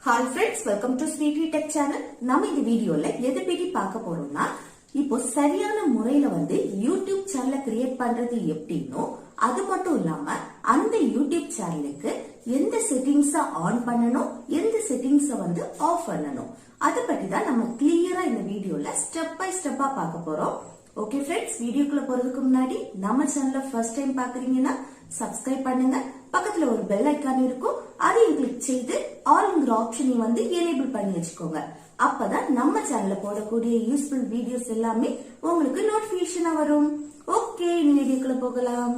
Hi friends, welcome to Sweety Tech channel. நம்ம இந்த வீடியோல எதை பத்தி பார்க்க போறோம்னா, இப்போ சரியான முறையில யூடியூப் சேனலை கிரியேட் பண்றது எப்படின்னோ, அது மட்டும் இல்லாம அந்த யூடியூப் சேனலுக்கு எந்த செட்டிங்ஸ ஆன் பண்ணணும், எந்த செட்டிங்ஸ ஆஃப் பண்ணணும், அதை பத்தி தான் நம்ம கிளியரா இந்த வீடியோல ஸ்டெப் பை ஸ்டெப்பா பார்க்க போறோம். ஓகே ஃப்ரெண்ட்ஸ், வீடியோக்குள்ள போறதுக்கு முன்னாடி நம்ம சேனலை ஃபர்ஸ்ட் டைம் பாக்குறீங்கன்னா சப்ஸ்கிரைப் பண்ணுங்க. பக்கத்துல ஒரு பெல் ஐக்கான் இருக்கும், அதையும் கிளிக் செய்து ஆல்ங்கிற ஆப்ஷனை எனேபிள் பண்ணி வச்சுக்கோங்க. அப்பதான் நம்ம சேனல்ல போடக்கூடிய யூஸ்ஃபுல் வீடியோஸ் எல்லாமே உங்களுக்கு நோட்டிபிகேஷனா வரும். ஓகே, வீடியோக்குள்ள போகலாம்.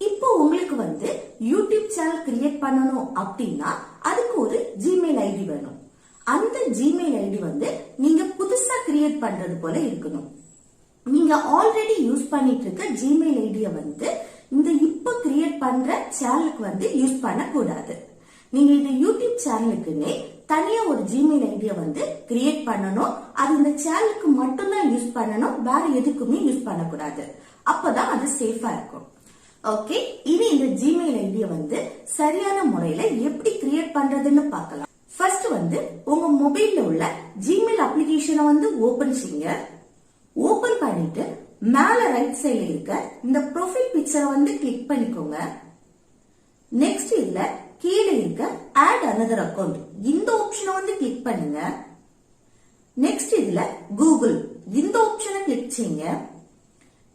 இப்போ உங்களுக்கு யூடியூப் சேனல் கிரியேட் பண்ணணும் அப்படின்னா அதுக்கு ஒரு ஜிமெயில் ஐடி வேணும். அந்த ஜிமெயில் ஐடி நீங்க புதுசா கிரியேட் பண்றது போல இருக்கணும். நீங்க ஆல்ரெடி யூஸ் பண்ணிட்டு இருக்க ஜிமெயில் ஐடிய இந்த இப்ப கிரியேட் பண்ற சேனலுக்கு யூஸ் பண்ண கூடாது. நீங்க இந்த யூடியூப் சேனலுக்குன்னே தனியா ஒரு ஜிமெயில் ஐடிய கிரியேட் பண்ணணும். அது இந்த சேனலுக்கு மட்டும்தான் யூஸ் பண்ணணும், வேற எதுக்குமே யூஸ் பண்ணக்கூடாது. அப்பதான் அது சேஃபா இருக்கும். ஓகே, இனி இந்த ஜிமெயில் ஐடிய சரியான முறையில எப்படி கிரியேட் பண்றதுன்னு பார்க்கலாம். ஃபர்ஸ்ட் உங்க மொபைல்ல உள்ள ஜிமெயில் அப்ளிகேஷனை ஓபன் செய்யுங்க. ஓபன் பண்ணிட்டு மேல ரைட் சைடுல இருக்க இந்த ப்ரொஃபைல் பிக்சரை கிளிக் பண்ணிக்கோங்க. நெக்ஸ்ட் இதுல கீழே இருக்க ஆட் அனதர் அக்கவுண்ட் இந்த ஆப்ஷனை கிளிக் பண்ணுங்க. நெக்ஸ்ட் இதுல கூகுள் இந்த ஆப்ஷனை கிளிக் செய்யுங்க.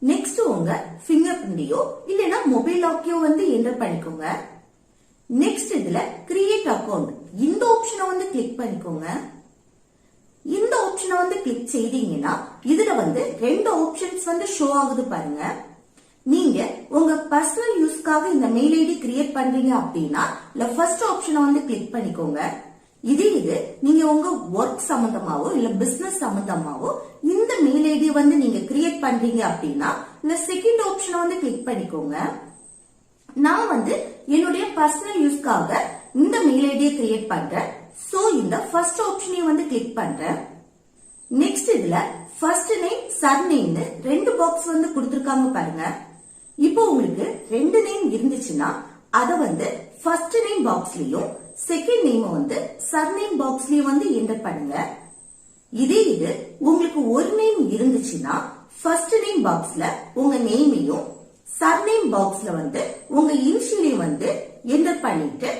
நெக்ஸ்ட் உங்க ஃபிங்கர் பிரிண்டையோ இல்லைன்னா மொபைல் லாக்கையோ என்டர் பண்ணிக்கோங்க. நெக்ஸ்ட் இதுல கிரியேட் அக்கவுண்ட் இந்த ஆப்ஷனை கிளிக் பண்ணிக்கோங்க. இந்த ஆப்ஷனை கிளிக் செய்தீங்கன்னா இதுல ரெண்டு ஆப்ஷன்ஸ் ஷோ ஆகுது பாருங்க. நீங்க உங்க பர்சனல் யூஸ்க்காக இந்த மெயில் ஐடி கிரியேட் பண்றீங்க அப்படின்னா ஃபர்ஸ்ட் ஆப்ஷனை கிளிக் பண்ணிக்கோங்க. இது நீங்க உங்க ஒர்க் சம்பந்தமாவோ இல்ல பிசினஸ் சம்பந்தமாவோ இந்த மெயில் ஐடியை நீங்க கிரியேட் பண்றீங்க அப்படின்னா இந்த செகண்ட் ஆப்ஷனை கிளிக் பண்ணிக்கோங்க. நான் என்னுடைய பர்சனல் யூஸ்க்காக இந்த மெயில் ஐடியை கிரியேட் பண்றேன். சோ இந்த ஃபர்ஸ்ட் ஆப்ஷனை கிளிக் பண்றேன். நெக்ஸ்ட் இதுல ஃபர்ஸ்ட் நேம் சர்நேம் ரெண்டு பாக்ஸ் கொடுத்திருக்காங்க பாருங்க. இப்போ உங்களுக்கு ரெண்டு நேம் இருந்துச்சுன்னா அத ஃபர்ஸ்ட் நேம் பாக்ஸ்லயும் செகண்ட் நேம் சர்நேம் பாக்ஸ்லயும் என்டர் பண்ணுங்க. இதே இது உங்களுக்கு ஒரு நேம் இருந்துச்சுன்னா ஃபர்ஸ்ட் நேம் பாக்ஸ்ல உங்க நேமையும் சர்நேம் பாக்ஸ்ல உங்க இனிஷியலையும் என்டர் பண்ணிட்டு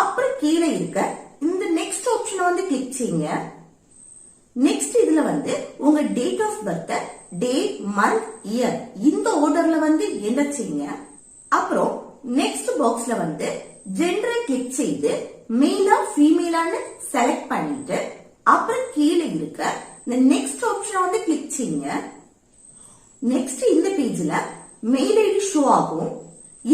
அப்புறம் கீழே இருக்க இந்த நெக்ஸ்ட் ஆப்ஷனை கிளிக் செய்யுங்க. நெக்ஸ்ட் இதுல உங்க date of birth, day, month, year இந்த ஆர்டர்ல என்டர் செய்யுங்க. அப்புறம் நெக்ஸ்ட் பாக்ஸ்ல ஜெண்டரை கிளிக் செய்து மேலா ஃபீமேலான்னு செலக்ட் பண்ணிட்டு அப்புறம் கீழே இருக்க இந்த நெக்ஸ்ட் ஆப்ஷனை கிளிக் செய்யுங்க. நெக்ஸ்ட் இந்த பேஜ்ல மெயில் ஐடி ஷோ ஆகும்.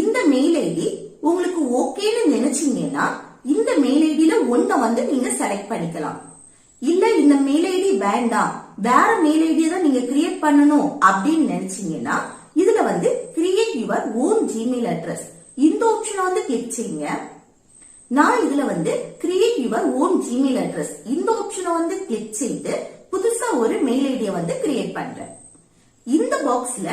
இந்த மெயில் ஐடி உங்களுக்கு ஓகேன்னு நினைச்சீங்கன்னா இந்த மெயில் ஐடியில ஒன்ன நீங்க செலக்ட் பண்ணிக்கலாம். இல்ல இந்த மெயில் ஐடி வேண்டாம், வேற மெயில் ஐடியை தான் நீங்க கிரியேட் பண்ணணும் அப்படின்னு நினைச்சீங்கன்னா இதுல create your own Gmail address இந்த ஆப்ஷனை கிளிக் செய்யுங்க. நான் இதுல create your own Gmail address இந்த ஆப்ஷனை கிளிக் செய்து புதுசா ஒரு மெயில் ஐடியை கிரியேட் பண்றேன். இந்த பாக்ஸ்ல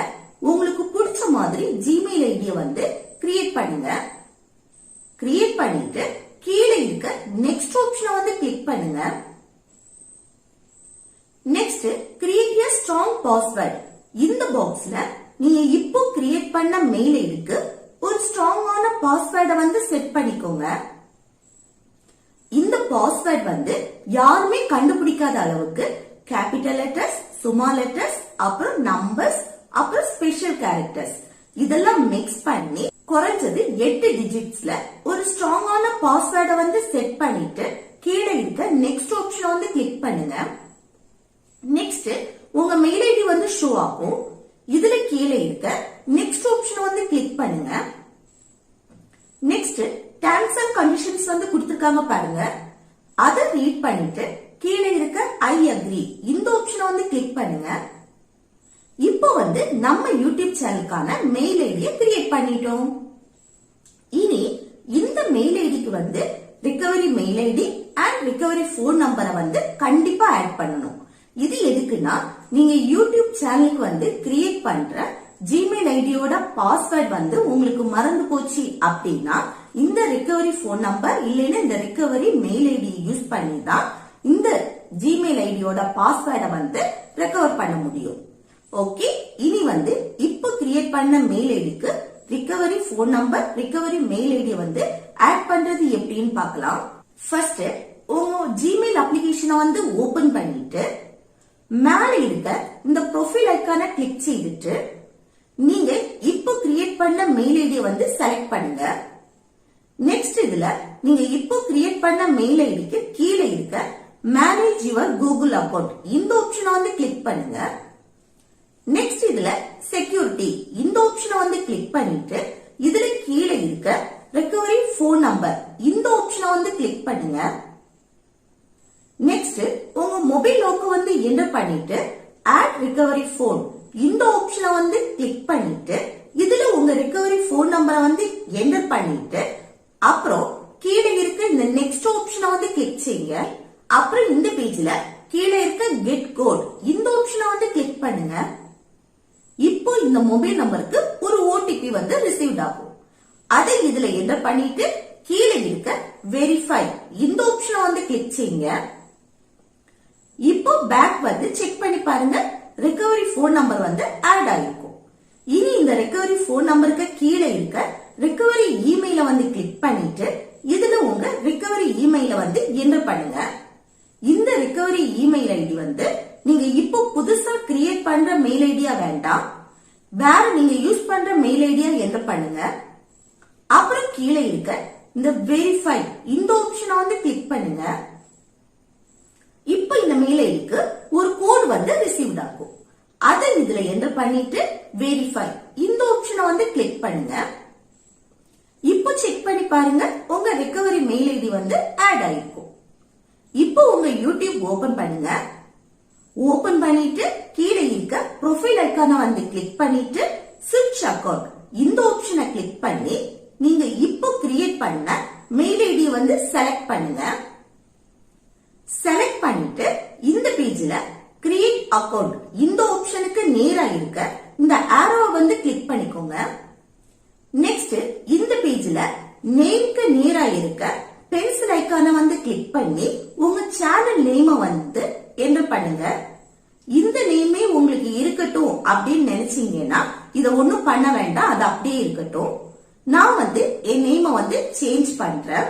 உங்களுக்கு பிடிச்ச மாதிரி ஜிமெயில் ஐடியை கிரியேட் பண்ணுங்க. கிரியேட் பண்ணிட்டு கீழே இருக்க நெக்ஸ்ட் ஆப்ஷனை கிளிக் பண்ணுங்க. Next create a strong password இந்த பாக்ஸ்ல நீங்க இப்போ கிரியேட் பண்ண மெயில் ஐடிக்கு ஒரு ஸ்ட்ராங்கான பாஸ்வேர்டை செட் பண்ணிக்கோங்க. இந்த பாஸ்வேர்ட் யாருமே கண்டுபிடிக்காத அளவுக்கு கேபிட்டல் லெட்டர்ஸ், ஸ்மால் லெட்டர்ஸ், அப்புறம் நம்பர்ஸ், அப்புறம் ஸ்பெஷல் கேரக்டர்ஸ் இதெல்லாம் மிக்ஸ் பண்ணி குறைஞ்சது 8 டிஜிட்ஸ்ல ஒரு ஸ்ட்ராங்கான பாஸ்வேர்டை செட் பண்ணிட்டு கீழே இருக்க நெக்ஸ்ட் ஆப்ஷனை கிளிக் பண்ணுங்க. நெக்ஸ்ட் உங்க மெயில் ஐடி ஷோ ஆகும். இதுல கீழே இருக்க நெக்ஸ்ட் ஆப்ஷனை கிளிக் பண்ணுங்க. நெக்ஸ்ட் டர்ம்ஸ் அண்ட் கண்டிஷன்ஸ் கொடுத்திருக்காங்க பாருங்க. அதை ரீட் பண்ணிட்டு கீழே இருக்க ஐ அக்ரி இந்த ஆப்ஷனை கிளிக் பண்ணுங்க. இப்போ நம்ம யூடியூப் சேனலுக்கான மெயில் ஐடியை கிரியேட் பண்ணிட்டோம். இனி இந்த மெயில் ஐடிக்கு recovery mail ID and recovery phone நம்பரை கண்டிப்பா ஆட் பண்ணணும். இது எதுக்குன்னா நீங்க யூடியூப் சேனலுக்கு கிரியேட் பண்ற ஜிமெயில் ஐடியோட பாஸ்வேர்ட் உங்களுக்கு மறந்து போச்சு அப்படின்னா இந்த ரிகவரி போன் நம்பர் இல்லைன்னா இந்த ரிகவரி மெயில் ஐடி யூஸ் பண்ணி தான் இந்த ஜிமெயில் ஐடியோட பாஸ்வேர்டை வந்து ரெக்கவர் பண்ண முடியும். ஓகே, இனி வந்து இப்போ கிரியேட் பண்ண மெயில் ஐடிக்கு recovery phone number, recovery mail ஐடியை வந்து ஆட் பண்றது எப்படின்னு பார்க்கலாம். ஃபர்ஸ்ட் உங்க ஜிமெயில் அப்ளிகேஷனை வந்து ஓபன் பண்ணிட்டு மேல இருக்க இந்த ப்ரொஃபைல் ஐகானை கிளிக் செய்துட்டு நீங்க இப்போ கிரியேட் பண்ண மெயில் ஐடியை வந்து செலக்ட் பண்ணுங்க. நெக்ஸ்ட் இதுல நீங்க இப்போ கிரியேட் பண்ண மெயில் ஐடிக்கு கீழே இருக்க மேனேஜ் யுவர் கூகுள் அக்கவுண்ட் இந்த ஆப்ஷனை வந்து கிளிக் பண்ணுங்க. நெக்ஸ்ட் இதுல செக்யூரிட்டி இந்த ஆப்ஷனை வந்து கிளிக் பண்ணிட்டு இதுல கீழே இருக்க ரிகவரி போன் நம்பர் இந்த ஆப்ஷனை வந்து கிளிக் பண்ணுங்க. நெக்ஸ்ட் உங்க மொபைல் லோக்கு வந்து என்டர் பண்ணிட்டு ஆட் ரிகவரி போன் இந்த ஆப்ஷனை வந்து கிளிக் பண்ணிட்டு இதுல உங்க ரிகவரி போன் நம்பரை வந்து என்டர் பண்ணிட்டு அப்புறம் கீழே இருக்க இந்த நெக்ஸ்ட் ஆப்ஷனை வந்து கிளிக் செய்யுங்க. அப்புறம் இந்த பேஜ்ல கீழே இருக்க கெட் கோட் இந்த ஆப்ஷனை வந்து கிளிக் பண்ணுங்க. இப்போ இந்த மொபைல் நம்பருக்கு ஒரு ஓடிபி வந்து ரிசீவ் ஆகும். அதை இதுல என்டர் பண்ணிட்டு கீழே இருக்க வெரிஃபை இந்த ஆப்ஷனை வந்து கிளிக் செய்யுங்க. இப்போ பேக் வந்து செக் பண்ணி பாருங்க, ரிகவரி போன் நம்பர் வந்து ஆட் ஆயிருக்கும். இனி இந்த ரிகவரி போன் நம்பருக்கு கீழே இருக்க ரிகவரி இமெயில வந்து கிளிக் பண்ணிட்டு இதுல உங்க ரிகவரி இமெயில வந்து என்டர் பண்ணுங்க. இந்த ரிகவரி இமெயில் ஐடி வந்து நீங்க இப்போ புதுசா கிரியேட் பண்ற மெயில் ஐடியா வேண்டாம், வேற நீங்க யூஸ் பண்ற மெயில் ஐடியா என்டர் பண்ணுங்க. அப்புறம் கீழே இருக்க இந்த வெரிஃபை இந்த ஆப்ஷனை வந்து கிளிக் பண்ணுங்க. இப்போ இந்த மெயில் ஐடிக்கு ஒரு கோட் வந்து ரிசீவ் ஆகும். அதை இதுல என்டர் பண்ணிட்டு வெரிஃபை இந்த ஆப்ஷனை வந்து கிளிக் பண்ணுங்க. இப்போ செக் பண்ணி பாருங்க, உங்க ரிகவரி மெயில் ஐடி வந்து ஆட் ஆயிருக்கும். இப்போ உங்க யூடியூப் ஓபன் பண்ணுங்க. ஓபன் பண்ணிட்டு கீழே இருக்க ப்ரொஃபைல் ஐகானை வந்து கிளிக் பண்ணிட்டு ஸ்விட்ச் அக்கவுண்ட் இந்த ஆப்ஷனை கிளிக் பண்ணி நீங்க இப்போ கிரியேட் பண்ண மெயில் ஐடி வந்து செலக்ட் பண்ணுங்க. செலக்ட் பண்ணிட்டு இந்த பேஜ்ல கிரியேட் அக்கவுண்ட் இந்த ஆப்ஷனுக்கு நேரா இருக்க இந்த ஆரோவை வந்து கிளிக் பண்ணிக்கோங்க. நெக்ஸ்ட் இந்த பேஜ்ல நேம்க்கு நேரா இருக்க பென்சில் ஐகானை வந்து கிளிக் பண்ணி உங்க சேனல் நேம வந்து என்டர் பண்ணுங்க. இந்த நேமே உங்களுக்கு இருக்கட்டும் அப்படின்னு நினைச்சீங்கன்னா இத ஒண்ணும் பண்ண வேண்டாம், அது அப்படியே இருக்கட்டும். நான் வந்து என் நேம வந்து சேஞ்ச் பண்றேன்.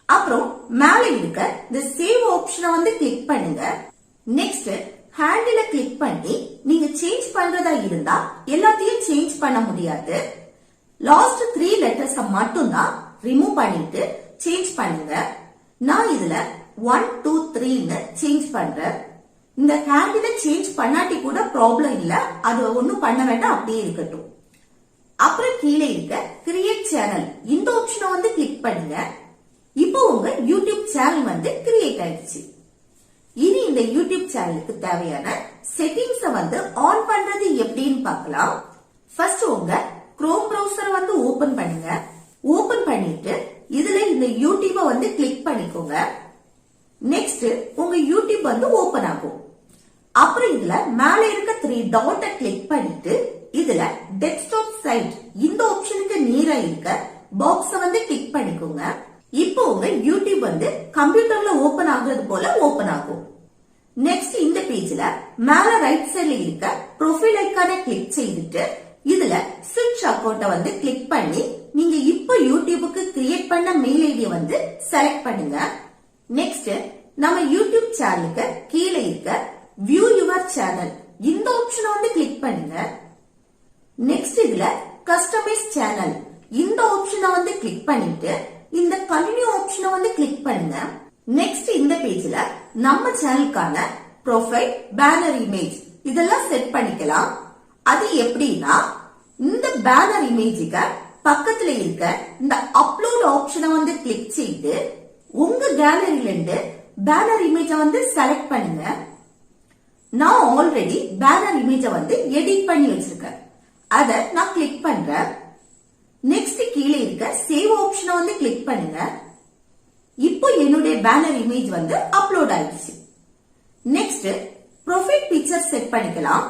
அப்புறம் மேல இருக்க இந்த சேவ் ஆப்ஷனை வந்து கிளிக் பண்ணுங்க. நெக்ஸ்ட் ஹேண்டில கிளிக் பண்ணி நீங்க சேஞ்ச் பண்றதா இருந்தா எல்லாத்தையும் சேஞ்ச் பண்ண முடியாது. லாஸ்ட் 3 லெட்டர்ஸ் மட்டும் தான் ரிமூவ் பண்ணிட்டு சேஞ்ச் பண்ணுங்க. நான் இதுல 1 2 3ன்னு சேஞ்ச் பண்றேன். இந்த ஹேண்டில சேஞ்ச் பண்ணாட்டி கூட ப்ராப்ளம் இல்ல, அது ஒண்ணும் பண்ண வேண்டாம், அப்படியே இருக்கட்டும். அப்புறம் கீழே இருக்க கிரியேட் சேனல் இந்த ஆப்ஷனை வந்து கிளிக் பண்ணுங்க. இப்போ உங்க யூடியூப் சேனல் வந்து கிரியேட் ஆயிடுச்சு. இனி இந்த யூடியூப் சேனலுக்கு தேவையான செட்டிங்ஸ் வந்து ஆன் பண்றது எப்படின்னு பார்க்கலாம். ஃபர்ஸ்ட் உங்க குரோம் பிரவுசர் வந்து ஓபன் பண்ணுங்க. ஓபன் பண்ணிட்டு இதுல இந்த யூடியூப வந்து கிளிக் பண்ணிக்கோங்க. நெக்ஸ்ட் உங்க யூடியூப் வந்து ஓபன் ஆகும். அப்புறம் இதுல மேல இருக்க 3 டாட்டை கிளிக் பண்ணிட்டு இதுல டெஸ்க்டாப் சைட் இந்த ஆப்ஷனுக்கு நேரா இருக்க பாக்ஸ வந்து கிளிக் பண்ணிக்கோங்க. இப்போ உங்க யூடியூப் வந்து கம்ப்யூட்டர்ல ஓபன் ஆகுறது போல ஓபன் ஆகும். நெக்ஸ்ட் இந்த பேஜ்ல மேல ரைட் சைடுல இருக்க ப்ரொஃபைல் ஐகானை கிளிக் செய்துட்டு இதுல ஸ்விட்ச் அக்கவுண்ட வந்து கிளிக் பண்ணி நீங்க இப்போ யூடியூபுக்கு கிரியேட் பண்ண மெயில் ஐடியை வந்து செலக்ட் பண்ணுங்க. நெக்ஸ்ட் நம்ம யூடியூப் சேனலுக்கு கீழே இருக்க வியூ யுவர் சேனல் இந்த ஆப்ஷனை வந்து கிளிக் பண்ணுங்க. நெக்ஸ்ட் இதுல கஸ்டமைஸ் சேனல் இந்த ஆப்ஷனை வந்து கிளிக் பண்ணிட்டு இந்த கண்டினியூ ஆப்ஷனை வந்து கிளிக் பண்ணுங்க. நெக்ஸ்ட் இந்த பேஜ்ல நம்ம சேனலுக்கான ப்ரொஃபைல், பேனர் இமேஜ் இதெல்லாம் செட் பண்ணிக்கலாம். அது எப்படின்னா இந்த பேனர் இமேஜுக்கு பக்கத்துல இருக்க இந்த அப்லோட் ஆப்ஷனை வந்து கிளிக் செய்து உங்க கேலரியில இருந்து பேனர் இமேஜ வந்து செலக்ட் பண்ணுங்க. நான் ஆல்ரெடி பேனர் இமேஜ வந்து எடிட் பண்ணி வச்சிருக்கேன், அத நான் கிளிக் பண்றேன். நெக்ஸ்ட் கீழே இருக்க சேவ் ஆப்ஷனை வந்து கிளிக் பண்ணுங்க. இப்போ என்னுடைய பேனர் இமேஜ் வந்து அப்லோட் ஆயிடுச்சு. நெக்ஸ்ட் ப்ரொஃபைல் பிக்சர் செட் பண்ணிக்கலாம்.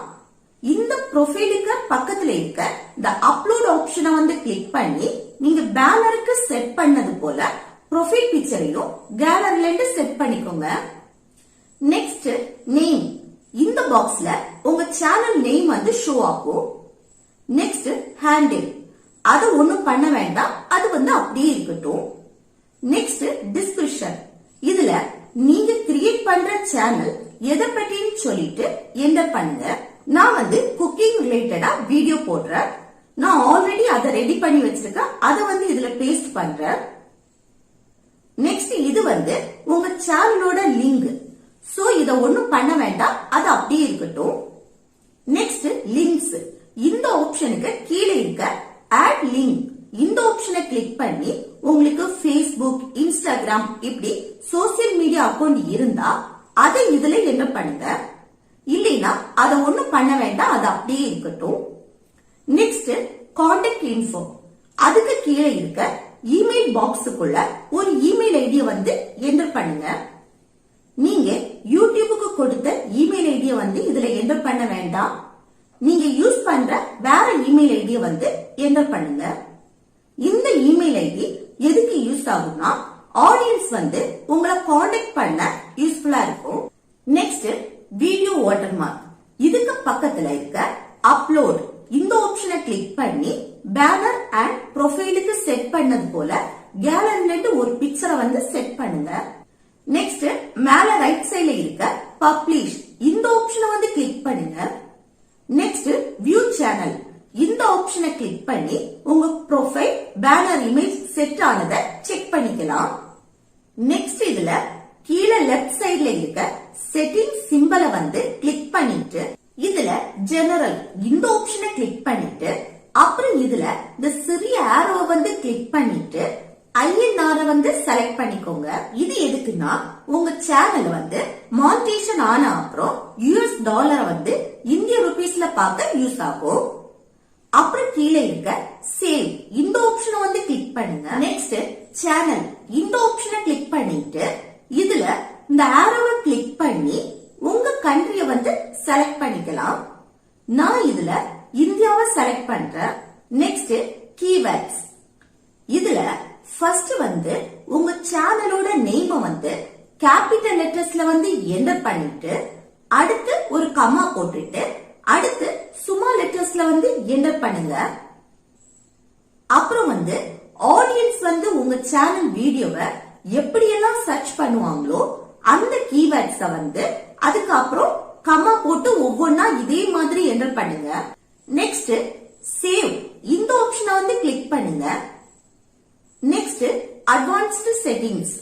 இந்த ப்ரொஃபைலுக்கு பக்கத்துல இருக்க இந்த அப்லோட் ஆப்ஷனை வந்து கிளிக் பண்ணி நீங்க பேனருக்கு செட் பண்ணது போல ப்ரொஃபைல் பிக்சரையும் கேலரில இருந்து செட் பண்ணிக்கோங்க. நெக்ஸ்ட் நேம், இந்த பாக்ஸ்ல உங்க சேனல் நேம் வந்து ஷோ ஆகும். நெக்ஸ்ட் ஹேண்டில், அது ஒண்ணும் பண்ண வேண்டாம், அது வந்து அப்படியே இருக்கட்டும். நெக்ஸ்ட் டிஸ்கிரிப்ஷன், இதுல நீங்க கிரியேட் பண்ற சேனல் எதை பற்றின்னு சொல்லிட்டு என்டர் பண்ணுங்க. நான் வந்து குக்கிங் ரிலேட்டடா வீடியோ போடுறேன். நான் ஆல்ரெடி அதை ரெடி பண்ணி வச்சிருக்கேன், அதை வந்து இதுல பேஸ்ட் பண்றேன். நெக்ஸ்ட் இது வந்து உங்க சேனலோட லிங்க், சோ இத ஒண்ணும் பண்ண வேண்டாம், அது அப்படியே இருக்கட்டும். நெக்ஸ்ட் லிங்க்ஸ், இந்த ஆப்ஷனுக்கு கீழே இருக்க ஆட் லிங்க், இந்த ஆப்ஷனை கிளிக் பண்ணி உங்களுக்கு Facebook, Instagram இப்படி சோசியல் மீடியா அக்கவுண்ட் இருந்தா அதை இதுல என்ன பண்ணுங்க. இல்லைன்னா அதை ஒண்ணும் பண்ண வேண்டாம், அது அப்படியே இருக்கட்டும். நெக்ஸ்ட் கான்டாக்ட் இன்ஃபோ, அதுக்கு கீழே இருக்க இமெயில் பாக்ஸுக்குள்ள ஒரு இமெயில் ஐடியை வந்து என்டர் பண்ணுங்க. நீங்க யூடியூபுக்கு கொடுத்த இமெயில் ஐடியை வந்து இதுல என்டர் பண்ண வேண்டாம், நீங்க யூஸ் பண்ற வேற இமெயில் ஐடியை வந்து என்டர் பண்ணுங்க. இந்த இமெயில் ஐடி எதுக்கு யூஸ் ஆகும்னா ஆடியன்ஸ் வந்து உங்களை காண்டாக்ட் பண்ண யூஸ்ஃபுல்லா இருக்கும். நெக்ஸ்ட் வீடியோ வாட்டர்மார்க், இதுக்கு பக்கத்துல இருக்க அப்லோட், இந்த ஆப்ஷனை கிளிக் பண்ணி பேனர் அண்ட் ப்ரொஃபைலுக்கு செட் பண்ணது போல கேலரில ஒரு பிக்சரை வந்து செட் பண்ணுங்க. நெக்ஸ்ட் மேல ரைட் சைடுல இருக்க பப்ளிஷ், இந்த ஆப்ஷனை வந்து கிளிக் பண்ணுங்க. நெக்ஸ்ட் வியூ சேனல், இந்த ஆப்ஷனை கிளிக் பண்ணி உங்க ப்ரொஃபைல் பேனர் இமேஜ் செட் ஆனதை செக் பண்ணிக்கலாம். நெக்ஸ்ட் இதுல கீழே லெஃப்ட் சைடுல இருக்க செட்டிங் சிம்பலை வந்து கிளிக் பண்ணிட்டு இதுல ஜெனரல், இந்த ஆப்ஷனை கிளிக் பண்ணிட்டு அப்புறம் இதுல இந்த சிறிய ஆரோவை வந்து கிளிக் பண்ணிட்டு INR வந்து செலக்ட் பண்ணிக்கோங்க. இது எதுக்குன்னா உங்க சேனல் வந்து மானிட்டேஷன் ஆன அப்புறம் US டாலரை வந்து இந்திய ரூபீஸ்ல பார்க்க யூஸ் ஆகும். அப்புறம் கீழே இருக்க சேவ், இந்த ஆப்ஷனை வந்து கிளிக் பண்ணுங்க. நெக்ஸ்ட் சேனல், இந்த ஆப்ஷனை கிளிக் பண்ணிட்டு இதுல இந்த ஆரோவை கிளிக் பண்ணி உங்க கண்ட்ரிய வந்து செலக்ட் பண்ணிக்கலாம். நான் இதுல இந்தியாவை செலக்ட் பண்றேன். நெக்ஸ்ட் கீவேர்ட்ஸ், இதுல ஃபர்ஸ்ட் வந்து உங்க சேனலோட நேம வந்து கேபிட்டல் லெட்டர்ஸ்ல வந்து என்டர் பண்ணிட்டு அடுத்து ஒரு கமா போட்டுட்டு அடுத்து ஸ்மால் லெட்டர்ஸ்ல வந்து என்டர் பண்ணுங்க. அப்புறம் வந்து ஆடியன்ஸ் வந்து உங்க சேனல் வீடியோவை எப்படியெல்லாம் சர்ச் பண்ணுவாங்களோ அந்த கீவேர்ட்ஸ வந்து அதுக்கப்புறம் கமா போட்டு ஒவ்வொன்னா இதே மாதிரி என்டர் பண்ணுங்க. நெக்ஸ்ட் சேவ், இந்த ஆப்ஷனை வந்து கிளிக் பண்ணுங்க. நெக்ஸ்ட் அட்வான்ஸ்ட் செட்டிங்ஸ்,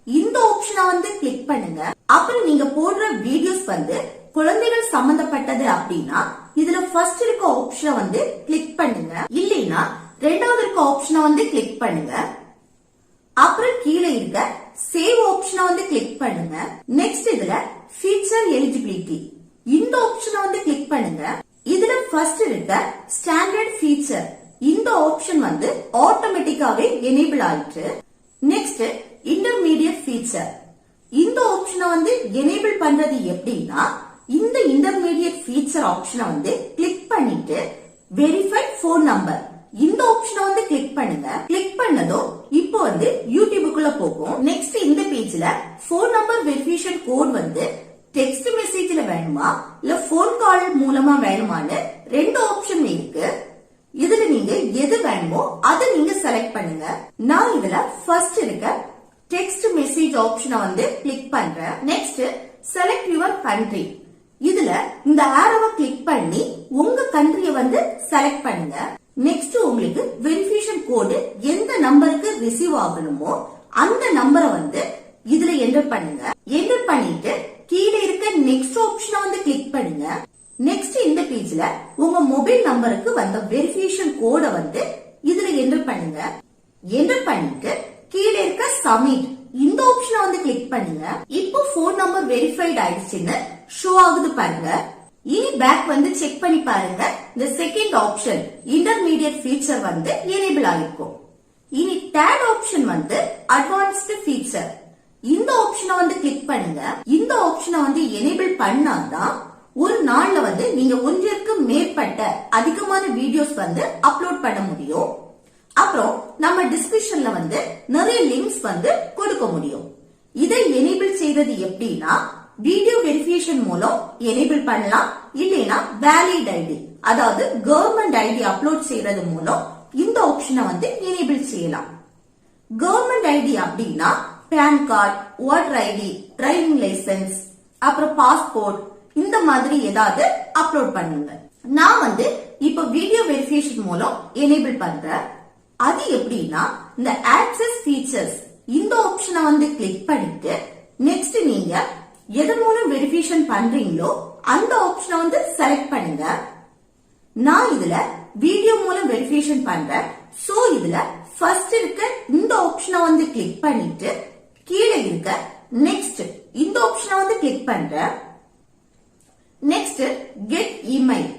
இந்த ஆப்ஷனை வந்து கிளிக் பண்ணுங்க. அப்புறம் நீங்க போடுற வீடியோஸ் வந்து குழந்தைகள் சம்பந்தப்பட்டது அப்படின்னா இதுல ஃபர்ஸ்ட் இருக்க ஆப்ஷனை வந்து கிளிக் பண்ணுங்க. இல்லைன்னா ரெண்டாவது இருக்க ஆப்ஷனை வந்து கிளிக் பண்ணுங்க. அப்புறம் கீழே இருக்க சேவ் ஆப்ஷனை வந்து கிளிக் பண்ணுங்க. நெக்ஸ்ட் இதுல ஃபீச்சர் எலிஜிபிலிட்டி, இந்த ஆப்ஷனை வந்து கிளிக் பண்ணுங்க. இதுல ஃபர்ஸ்ட் இருக்க ஸ்டாண்டர்ட் ஃபீச்சர், இந்த ஆப்ஷன் வந்து ஆட்டோமேட்டிக்காவே எனேபிள் ஆயிட்டு. நெக்ஸ்ட் இன்டர்மீடியட் ஃபீச்சர், இந்த ஆப்ஷனை வந்து எனேபிள் பண்றது எப்படின்னா இந்த இன்டர்மீடியட் ஃபீச்சர் ஆப்ஷனை வந்து கிளிக் பண்ணிட்டு வெரிஃபைட் போன் நம்பர், இந்த ஆப்ஷனை வந்து கிளிக் பண்ணுங்க. கிளிக் பண்ணதும் இப்போ வந்து யூடியூபுக்குள்ள போகும். நெக்ஸ்ட் இந்த பேஜ்ல போன் நம்பர் வெரிஃபிகேஷன் கோட் வந்து டெக்ஸ்ட் மெசேஜ்ல வேணுமா இல்ல போன் கால் மூலமா வேணுமான்னு ரெண்டு ஆப்ஷன் இருக்கு. இதுல நீங்க எது வேணுமோ அதை நீங்க செலக்ட் பண்ணுங்க. நான் இதுல ஃபர்ஸ்ட் இருக்க டெக்ஸ்ட் மெசேஜ் ஆப்ஷனை வந்து கிளிக் பண்றேன். நெக்ஸ்ட் செலக்ட் யுவர் கண்ட்ரி, இதுல இந்த ஆரோவை கிளிக் பண்ணி உங்க கண்ட்ரிய வந்து செலக்ட் பண்ணுங்க. நெக்ஸ்ட் உங்களுக்கு வெரிஃபிகேஷன் கோடு எந்த நம்பருக்கு ரிசீவ் ஆகணுமோ அந்த நம்பரை வந்து இதுல என்டர் பண்ணுங்க. என்டர் பண்ணிட்டு கீழே இருக்க நெக்ஸ்ட் ஆப்ஷனை வந்து கிளிக் பண்ணுங்க. நெக்ஸ்ட் இந்த பேஜ்ல உங்க மொபைல் நம்பருக்கு வந்த வெரிஃபிகேஷன் கோட வந்து இதுல என்டர் பண்ணுங்க. என்டர் பண்ணிட்டு கீழே இருக்க சப்மிட், இந்த ஆப்ஷனை வந்து கிளிக் பண்ணுங்க. இப்போ போன் நம்பர் வெரிஃபைட் ஆயிடுச்சுன்னு ஷோ ஆகுது பாருங்க. இனி பேக் வந்து செக் பண்ணி பாருங்க. இந்த செகண்ட் ஆப்ஷன் இன்டர்மீடியட் ஃபீச்சர் வந்து எனேபிள் ஆயிருக்கும். இனி தேர்ட் ஆப்ஷன் வந்து அட்வான்ஸ்ட் ஃபீச்சர், இந்த ஆப்ஷனை வந்து கிளிக் பண்ணுங்க. இந்த ஆப்ஷனை வந்து எனேபிள் பண்ணாதான் ஒரு நாள்ல வந்து நீங்க ஒன்றிற்கு மேற்பட்ட அதிகமான வீடியோஸ் வந்து அப்லோட் பண்ண முடியும். அப்புறம் நம்ம டிஸ்கிரிப்ஷன்ல வந்து நிறைய லிங்க்ஸ் வந்து கொடுக்க முடியும். இதை எனேபிள் செய்வது எப்படின்னா வீடியோ வெரிஃபிகேஷன் மூலம் எனேபிள் பண்ணலாம். இல்லைன்னா வேலிட் ஐடி அதாவது கவர்மெண்ட் ஐடி அப்லோட் செய்யறது மூலம் இந்த ஆப்ஷனை வந்து எனேபிள் செய்யலாம். கவர்மெண்ட் ஐடி அப்படின்னா PAN card, voter ID, driving licence, அப்புறம் பாஸ்போர்ட் இந்த மாதிரி ஏதாவது அப்லோட் பண்ணுங்க. நான் வந்து இப்ப வீடியோ வெரிஃபிகேஷன் மூலம் எனேபிள் பண்றேன். அது எப்படின்னா இந்த ஆக்சஸ் ஃபீச்சர்ஸ் இந்த ஆப்ஷனை வந்து கிளிக் பண்ணிட்டு நெக்ஸ்ட் நீங்க எதன் மூலம் வெரிஃபிகேஷன் பண்றீங்களோ அந்த ஆப்ஷனை வந்து செலக்ட் பண்ணுங்க. நான் இதுல வீடியோ மூலம் வெரிஃபிகேஷன் பண்றேன். சோ இதுல ஃபர்ஸ்ட் இருக்க இந்த ஆப்ஷனை வந்து கிளிக் பண்ணிட்டு கீழே இருக்க நெக்ஸ்ட் இந்த ஆப்ஷனை வந்து கிளிக் பண்றேன். நெக்ஸ்ட் கெட் இமெயில்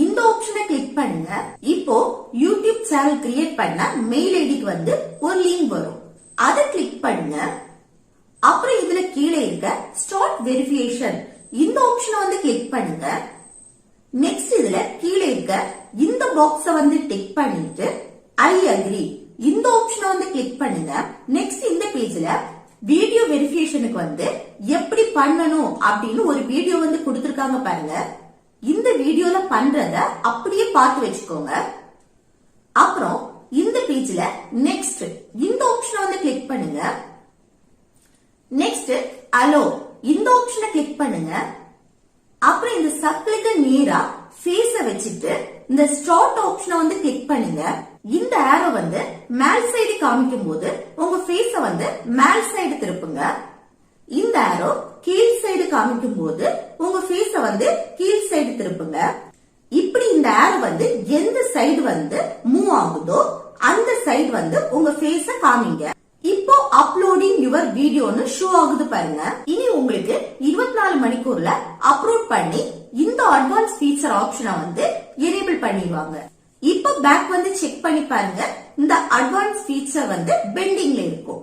இந்த ஆப்ஷனை கிளிக் பண்ணுங்க. இப்போ யூடியூப் சேனல் கிரியேட் பண்ண மெயில் ஐடிக்கு வந்து ஒரு லிங்க் வரும். அதை கிளிக் பண்ணுங்க. அப்புறம் இதுல கீழே இருக்க ஸ்டார்ட் வெரிஃபிகேஷன் இந்த ஆப்ஷனை வந்து கிளிக் பண்ணுங்க. நெக்ஸ்ட் இதுல கீழே இருக்க இந்த பாக்ஸ வந்து டிக் பண்ணிட்டு ஐ அக்ரி இந்த ஆப்ஷனை வந்து கிளிக் பண்ணுங்க. நெக்ஸ்ட் இந்த பேஜ்ல வீடியோ வெரிஃபிகேஷனுக்கு வந்து எப்படி பண்ணணும் அப்படின்னு ஒரு வீடியோ வந்து கொடுத்திருக்காங்க பாருங்க. இந்த வீடியோல பண்றத அப்படியே பார்த்து வச்சுக்கோங்க. அப்புறம் இந்த பேஜ்ல நெக்ஸ்ட் இந்த ஆப்ஷனை வந்து கிளிக் பண்ணுங்க. நெக்ஸ்ட் அலோ இந்த ஆப்ஷனை கிளிக் பண்ணுங்க. அப்புறம் இந்த சர்க்கிளுக்கு நேரா ஃபேஸ வச்சுட்டு இந்த ஸ்டார்ட் ஆப்ஷனை வந்து கிளிக் பண்ணுங்க. இந்த ஆரோ வந்து மேல் சைடு காமிக்கும் போது உங்க ஃபேஸ வந்து மேல் சைடு திருப்புங்க. இந்த ஆரோ கீழ் சைடு காமிக்கும் போது உங்க ஃபேஸ வந்து கீழ் சைடு திருப்புங்க. இப்படி இந்த ஆரோ வந்து எந்த சைடு வந்து மூவ் ஆகுதோ அந்த சைடு வந்து உங்க ஃபேஸ காமிங்க. இப்போ அப்லோடிங் யுவர் வீடியோன்னு ஷோ ஆகுது பாருங்க. இனி உங்களுக்கு 24 மணிக்கூர்ல அப்லோட் பண்ணி இந்த அட்வான்ஸ் ஃபீச்சர் ஆப்ஷனை வந்து எனேபிள் பண்ணிடுவாங்க. இப்ப பேக் வந்து செக் பண்ணி பாருங்க. இந்த அட்வான்ஸ் ஃபீச்சர் வந்து பெண்டிங்ல இருக்கும்.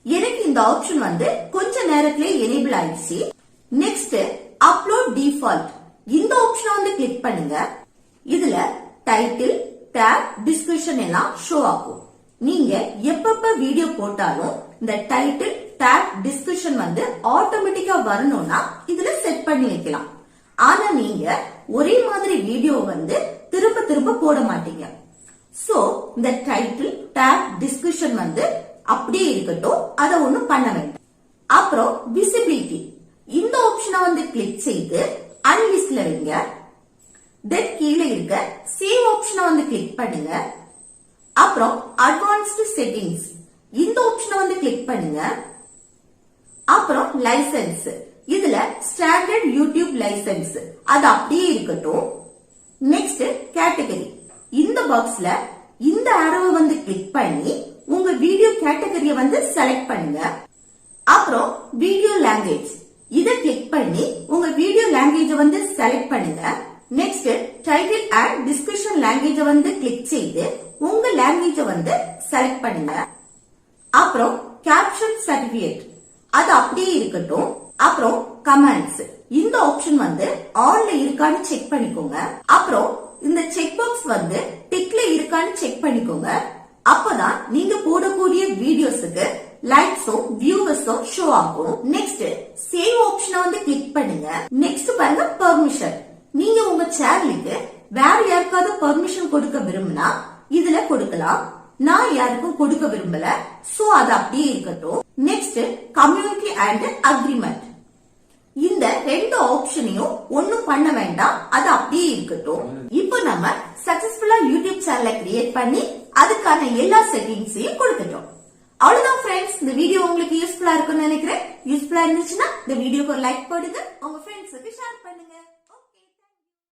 எனக்கு இந்த ஆப்ஷன் வந்து கொஞ்ச நேரத்திலே எனேபிள் ஆயிடுச்சு. நெக்ஸ்ட் அப்லோட் டிஃபால்ட் இந்த ஆப்ஷனை வந்து கிளிக் பண்ணுங்க. இதுல டைட்டில், டேக், டிஸ்கிரிப்ஷன் எல்லாம் ஷோ ஆகும். நீங்க எப்பப்ப வீடியோ போட்டாலும் இந்த டைட்டில், டேக், டிஸ்கிரிப்ஷன் வந்து ஆட்டோமேட்டிக்கா வரணும்னா இதுல செட் பண்ணி வைக்கலாம். ஆனா நீங்க ஒரே மாதிரி வீடியோ வந்து திரும்ப திரும்ப போட மாட்டீங்க. சோ இந்த டைட்டில், டேக், டிஸ்கிரிப்ஷன் வந்து அப்படியே இருக்கட்டும். அதை ஒண்ணும் பண்ண வேண்டாம். அப்புறம் விசிபிலிட்டி இந்த ஆப்ஷனை வந்து கிளிக் செய்து அன்லிஸ்ட்ல வைங்க. தென் கீழே இருக்க சேவ் ஆப்ஷனை வந்து கிளிக் பண்ணுங்க. அப்புறம் அட்வான்ஸ்டு செட்டிங்ஸ் இந்த ஆப்ஷனை வந்து கிளிக் பண்ணுங்க. அப்புறம் லைசன்ஸ் இதுல ஸ்டாண்டர்ட் யூடியூப் லைசன்ஸ் அது அப்படியே இருக்கட்டும். நெக்ஸ்ட் கேட்டகரி இந்த பாக்ஸ்ல இந்த ஆரோவை வந்து கிளிக் பண்ணி உங்க வீடியோ கேட்டகரியை வந்து செலக்ட் பண்ணுங்க. அப்புறம் வீடியோ லாங்குவேஜ் இத கிளிக் பண்ணி உங்க வீடியோ லாங்குவேஜ் வந்து செலக்ட் பண்ணுங்க. Next title and description language வந்து கிளிக் செய்து உங்க லாங்குவேஜ் வந்து செலக்ட் பண்ணுங்க. அப்புறம் கேப்ஷன் சர்டிபிகேட் அது அப்படியே இருக்கட்டும். அப்புறம் கமெண்ட்ஸ் இந்த ஆப்ஷன் வந்து ஆன்ல இருக்கான்னு செக் பண்ணிக்கோங்க. அப்புறம் இந்த செக் பாக்ஸ் வந்து டிக்ல இருக்கான்னு செக் பண்ணிக்கோங்க. அப்பதான் நீங்க போடக்கூடிய வீடியோஸுக்கு லைக்ஸும் வியூவர்ஸும் ஷோ ஆகும். நெக்ஸ்ட் சேவ் ஆப்ஷனை வந்து கிளிக் பண்ணுங்க. நெக்ஸ்ட் பாருங்க பெர்மிஷன். நீங்க உங்க சேனலுக்கு வேற யாருக்காவது பெர்மிஷன் கொடுக்க விரும்பினா இதுல கொடுக்கலாம். நான் யாருக்கும் கொடுக்க விரும்பல. சோ அது அப்படியே இருக்கட்டும். நெக்ஸ்ட் கம்யூனிட்டி அண்ட் அக்ரிமெண்ட் இந்த ரெண்டு ஆப்ஷனையும் ஒண்ணும் பண்ண வேண்டாம். அது அப்படியே இருக்கட்டும். இப்போ நம்ம சக்சஸ்ஃபுல்லா யூடியூப் சேனலை கிரியேட் பண்ணி அதுக்கான எல்லா செட்டிங்ஸையும் கொடுத்துட்டோம். அவ்வளவுதான் ஃப்ரெண்ட்ஸ். இந்த வீடியோ உங்களுக்கு யூஸ்ஃபுல்லா இருக்கும்னு நினைக்கிறேன். யூஸ்ஃபுல்லா இருந்துச்சுன்னா இந்த வீடியோக்கு ஒரு லைக் போடுங்க. உங்க ஃப்ரெண்ட்ஸுக்கு ஷேர் பண்ணுங்க.